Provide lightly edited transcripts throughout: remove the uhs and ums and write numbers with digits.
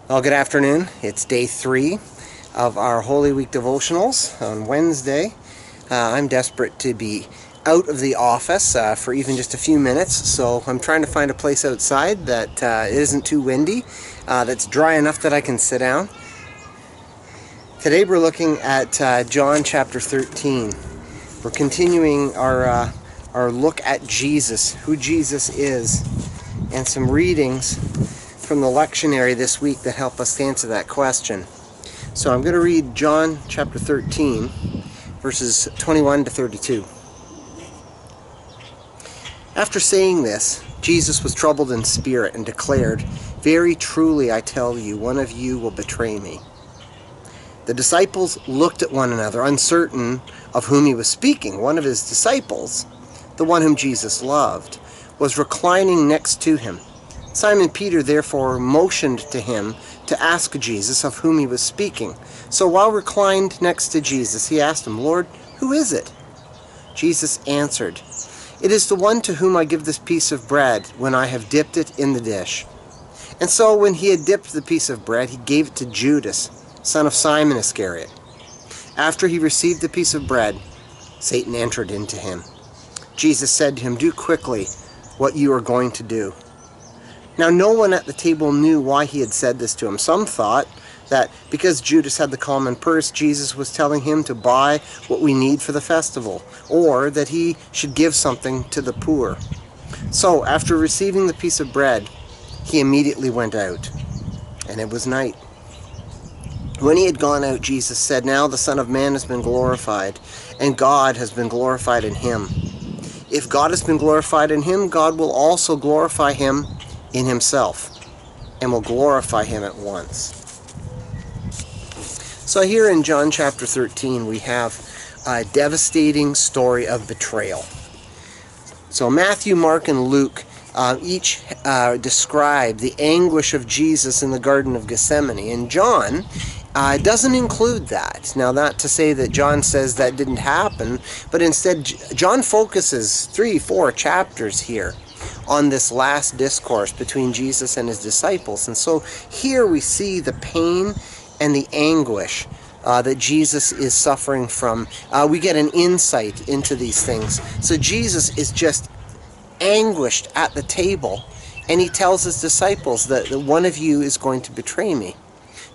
Well, good afternoon. It's day 3 of our Holy Week devotionals on Wednesday. I'm desperate to be out of the office for even just a few minutes, so I'm trying to find a place outside that isn't too windy, that's dry enough that I can sit down. Today we're looking at John chapter 13. We're continuing our look at Jesus, who Jesus is, and some readings from the lectionary this week that help us answer that question. So I'm going to read John chapter 13, verses 21 to 32. After saying this, Jesus was troubled in spirit and declared, "Very truly I tell you, one of you will betray me." The disciples looked at one another, uncertain of whom he was speaking. One of his disciples, the one whom Jesus loved, was reclining next to him. Simon Peter therefore motioned to him to ask Jesus of whom he was speaking. So while reclined next to Jesus, he asked him, "Lord, who is it?" Jesus answered, "It is the one to whom I give this piece of bread when I have dipped it in the dish." And so when he had dipped the piece of bread, he gave it to Judas, son of Simon Iscariot. After he received the piece of bread, Satan entered into him. Jesus said to him, "Do quickly what you are going to do." Now no one at the table knew why he had said this to him. Some thought that because Judas had the common purse, Jesus was telling him to buy what we need for the festival, or that he should give something to the poor. So after receiving the piece of bread, he immediately went out, and it was night. When he had gone out, Jesus said, "Now the Son of Man has been glorified, and God has been glorified in him. If God has been glorified in him, God will also glorify him in himself, and will glorify him at once." So here in John chapter 13, we have a devastating story of betrayal. So Matthew, Mark, and Luke each describe the anguish of Jesus in the Garden of Gethsemane, and John doesn't include that. Now, not to say that John says that didn't happen, but instead John focuses 3-4 chapters here on this last discourse between Jesus and his disciples. And so here we see the pain and the anguish that Jesus is suffering from. We get an insight into these things. So Jesus is just anguished at the table, and he tells his disciples that one of you is going to betray me.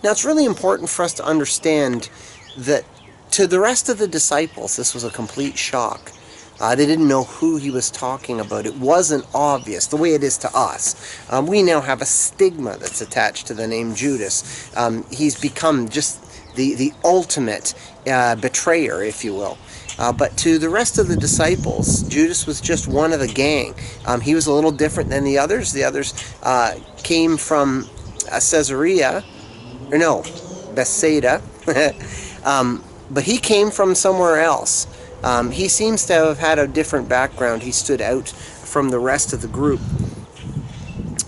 Now, it's really important for us to understand that to the rest of the disciples, this was a complete shock. They didn't know who he was talking about. It wasn't obvious, the way it is to us. We now have a stigma that's attached to the name Judas. He's become just the ultimate betrayer, if you will. But to the rest of the disciples, Judas was just one of the gang. He was a little different than the others. The others came from Bethsaida. But he came from somewhere else. He seems to have had a different background. He stood out from the rest of the group.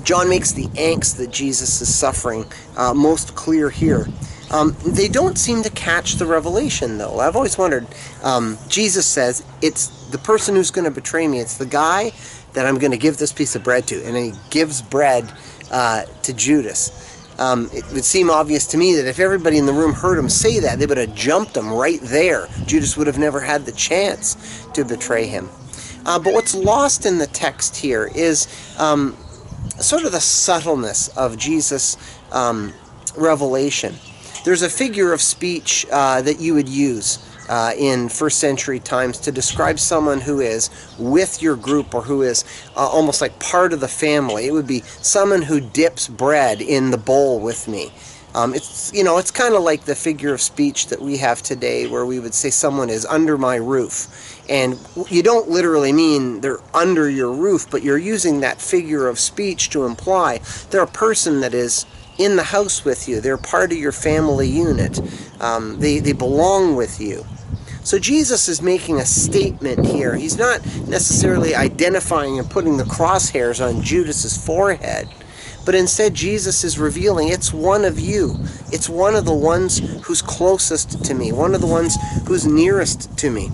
John makes the angst that Jesus is suffering most clear here. They don't seem to catch the revelation, though. I've always wondered, Jesus says, it's the person who's going to betray me. It's the guy that I'm going to give this piece of bread to. And then he gives bread to Judas. It would seem obvious to me that if everybody in the room heard him say that, they would have jumped him right there. Judas would have never had the chance to betray him. But what's lost in the text here is sort of the subtleness of Jesus' revelation. There's a figure of speech that you would use in first century times to describe someone who is with your group, or who is almost like part of the family. It would be someone who dips bread in the bowl with me. It's kind of like the figure of speech that we have today, where we would say someone is under my roof. And you don't literally mean they're under your roof, but you're using that figure of speech to imply they're a person that is in the house with you. They're part of your family unit. They belong with you. So Jesus is making a statement here. He's not necessarily identifying and putting the crosshairs on Judas's forehead, but instead Jesus is revealing it's one of you. It's one of the ones who's closest to me, one of the ones who's nearest to me.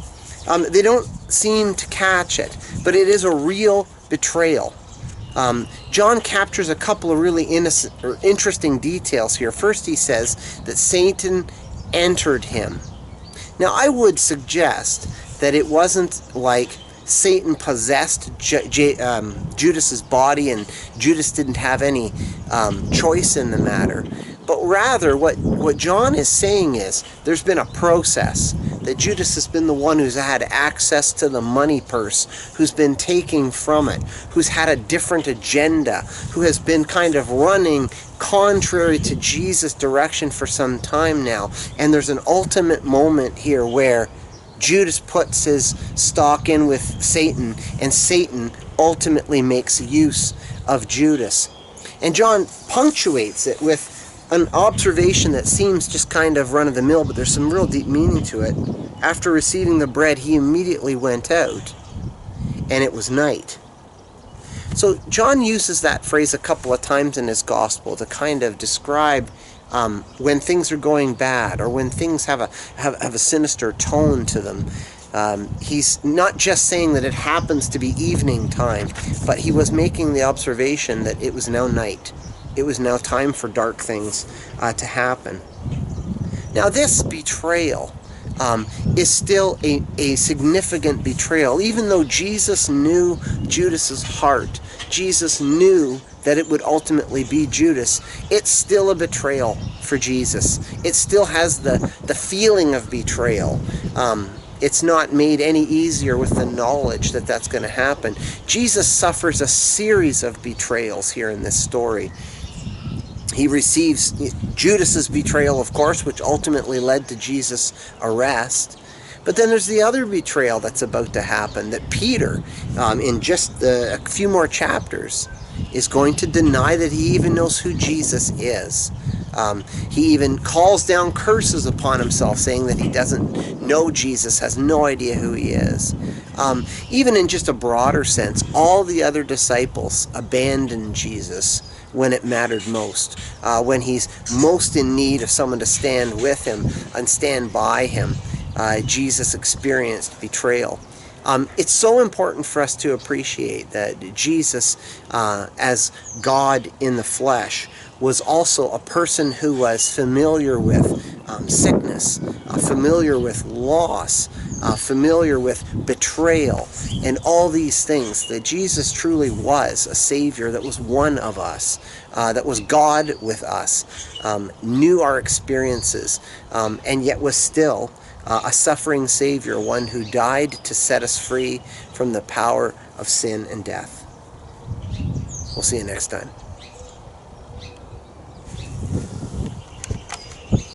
They don't seem to catch it, but it is a real betrayal. John captures a couple of really interesting details here. First, he says that Satan entered him. Now, I would suggest that it wasn't like Satan possessed Judas's body and Judas didn't have any choice in the matter. But rather, what John is saying is there's been a process, that Judas has been the one who's had access to the money purse, who's been taking from it, who's had a different agenda, who has been kind of running contrary to Jesus' direction for some time now. And there's an ultimate moment here where Judas puts his stock in with Satan, and Satan ultimately makes use of Judas. And John punctuates it with an observation that seems just kind of run-of-the-mill, but there's some real deep meaning to it. After receiving the bread, he immediately went out, and it was night. So John uses that phrase a couple of times in his gospel to kind of describe when things are going bad, or when things have a sinister tone to them. He's not just saying that it happens to be evening time, but he was making the observation that it was now night. It was now time for dark things to happen. Now, this betrayal is still a significant betrayal. Even though Jesus knew Judas's heart, Jesus knew that it would ultimately be Judas, it's still a betrayal for Jesus. It still has the feeling of betrayal. It's not made any easier with the knowledge that that's going to happen. Jesus suffers a series of betrayals here in this story. He receives Judas's betrayal, of course, which ultimately led to Jesus' arrest. But then there's the other betrayal that's about to happen, that Peter, in just a few more chapters, is going to deny that he even knows who Jesus is. He even calls down curses upon himself, saying that he doesn't know Jesus, has no idea who he is. Even in just a broader sense, all the other disciples abandoned Jesus when it mattered most, when he's most in need of someone to stand with him and stand by him. Jesus experienced betrayal. It's so important for us to appreciate that Jesus, as God in the flesh, was also a person who was familiar with sickness, familiar with loss, familiar with betrayal, and all these things. That Jesus truly was a Savior that was one of us, that was God with us, knew our experiences, and yet was still a suffering Savior, one who died to set us free from the power of sin and death. We'll see you next time.